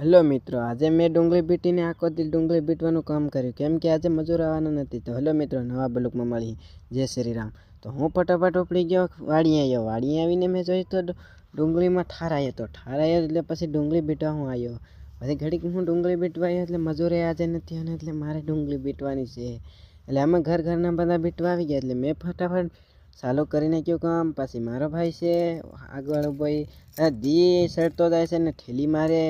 Hello मित्रों, आज मैं डूंगળી बीटीने आखो દી डूंगળી बीटવાનું કામ કર્યું કેમ કે આજે મજૂર આવવાના નથી। તો હેલો મિત્રો, નવા બ્લોગમાં મળી જય શ્રી રામ। તો હું ફટાફટ ઉપડી ગયો, વાડી આવીને મેં જોયું તો ડુંગળીમાં ઠાર આવ્યો। તો ઠાર આવ્યો એટલે પછી ડુંગળી બીટવા હું આવ્યો। પછી ઘડીક હું ડુંગળી બીટવા આવ્યો એટલે મજૂરે આજે નથી અને એટલે મારે ડુંગળી બીટવાની છે। એટલે અમે ઘરના બધા બીટવા આવી ગયા એટલે મેં ફટાફટ ચાલુ કરીને કયું કામ। પછી મારો ભાઈ છે આગળ ભાઈ દી સડતો જાય છે ને ઠેલી મારે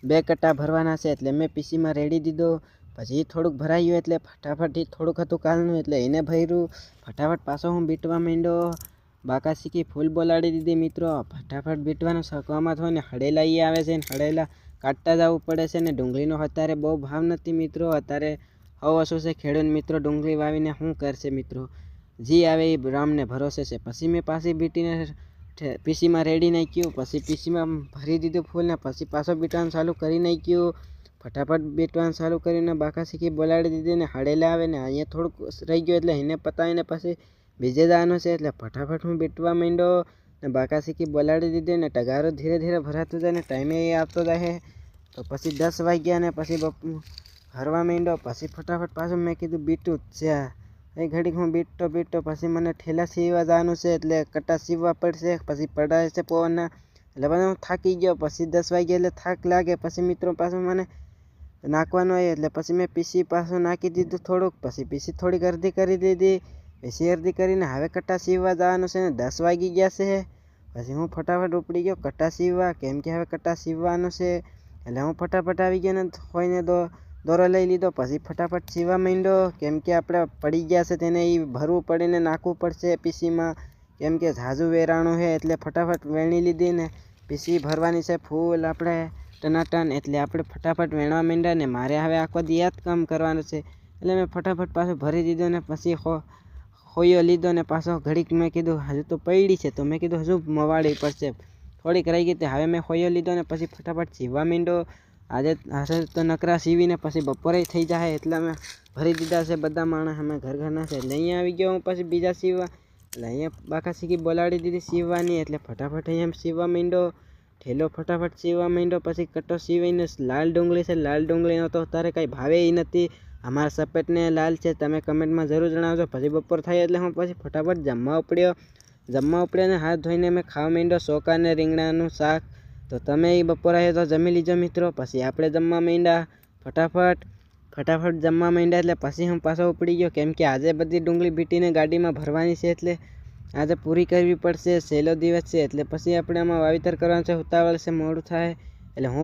બે કટ્ટા ભરવાના છે એટલે મેં પીસીમાં રેડી દીધો। પછી થોડુંક ભરાયું એટલે ફટાફટ થોડુંક હતું કાલનું એટલે એને ભર્યું। ફટાફટ પાછો હું બીટવા માંડ્યો, બાકા શીખી ફૂલ બોલાડી દીધી મિત્રો। ફટાફટ બીટવાનું શકવામાં થયો ને હળેલા આવે છે ને હળેલા કાઢતા જવું પડે છે ને ડુંગળીનો અત્યારે બહુ ભાવ નથી મિત્રો। અત્યારે શું છે ખેડૂત મિત્રો ડુંગળી વાવીને શું કરશે મિત્રો, જી આવે એ રામને ભરોસે છે। પછી મેં પાછી બીટીને પીસીમાં રેડી નાખ્યું, પછી પીસીમાં ભરી દીધું ફૂલ ને પછી પાછો બીટવાનું ચાલુ કરી નાખ્યું। ફટાફટ બીટવાનું ચાલુ કરીને બાકા શીખી બોલાડી દીધી ને હળેલા આવે ને અહીંયા થોડુંક રહી ગયું એટલે એને પતાવીને પછી બીજે જવાનું છે એટલે ફટાફટ હું બીટવા માંડ્યો ને બાકા શીખી બોલાડી દીધી ને ટગારો ધીરે ધીરે ભરાતું જાય ને ટાઈમે એ આવતો જાય। તો પછી 10 વાગ્યા ને પછી ભરવા માંડ્યો। પછી ફટાફટ પાછું મેં કીધું બીટું જ છે, એ ઘડીક હું બીટતો પછી મને ઠેલા સીવવા જવાનું છે એટલે કટ્ટા સીવવા પડશે। પછી પડાય છે પવનના એટલે પછી હું થાકી ગયો। પછી 10 વાગ્યા એટલે થાક લાગે પછી મિત્રો પાછું મને નાખવાનું હોય એટલે પછી મેં પીસી પાછું નાખી દીધું થોડુંક। પછી પીસી થોડીક અડધી કરી દીધી, પીસી અડધી કરીને હવે કટ્ટા સીવવા જવાનું છે ને 10 વાગી ગયા છે। પછી હું ફટાફટ ઉપડી ગયો કટ્ટા સીવવા કેમ કે હવે કટ્ટા સીવવાનું છે એટલે હું ફટાફટ આવી ગયો ને હોઈને દોરો લઈ લીધો। પછી ફટાફટ સીવવા માંડ્યો કેમ કે આપણે પડી ગયા છે તેને એ ભરવું પડે ને નાખવું પડશે પીસીમાં કેમ કે ઝાઝું વેરાણું છે એટલે ફટાફટ વેણી લીધી ને પીસી ભરવાની છે ફૂલ આપણે ટનાટન એટલે આપણે ફટાફટ વેણવા માંડ્યા ને મારે હવે આખો દી યાદ કામ કરવાનું છે એટલે મેં ફટાફટ પાછું ભરી દીધું ને પછી હોયો લીધો ને પાછો ઘડીક મેં કીધું હજુ તો પડી છે તો મેં કીધું હજુ મવાડી પડશે, થોડીક રહી ગઈ હવે મેં હોયો લીધો ને પછી ફટાફટ સીવવા માંડ્યો। આજે તો નકરા સીવીને પછી બપોરે થઈ જાય એટલે અમે ભરી દીધા છે બધા માણસ અમે ઘરના છે એટલે અહીંયા આવી ગયો હું પછી બીજા સીવવા એટલે અહીંયા બાકા શીખી બોલાડી દીધી સીવવાની એટલે ફટાફટ અહીંયા સીવવા માંડ્યો, ઠેલો ફટાફટ સીવવા માંડ્યો। પછી કટ્ટો સીવીને લાલ ડુંગળી છે, લાલ ડુંગળીનો તો તારે કાંઈ ભાવે નથી, અમારા સપેટને લાલ છે તમે કમેન્ટમાં જરૂર જણાવજો। પછી બપોર થાય એટલે હું પછી ફટાફટ જમવા ઉપડ્યો ને હાથ ધોઈને મેં ખાવા માંડ્યો ચોખા ને રીંગણાનું શાક। તો તમે એ બપોર આવ્યો તો જમી લીજો મિત્રો। પછી આપણે જમવા માંડ્યા ફટાફટ જમવા માંડ્યા એટલે પછી હું પાછો ઉપડી ગયો કેમ કે આજે બધી ડુંગળી બીટીને ગાડીમાં ભરવાની છે એટલે આજે પૂરી કરવી પડશે, સહેલો દિવસ છે એટલે પછી આપણે આમાં વાવેતર કરવાનું છે, ઉતાવળ છે મોડું થાય એટલે હું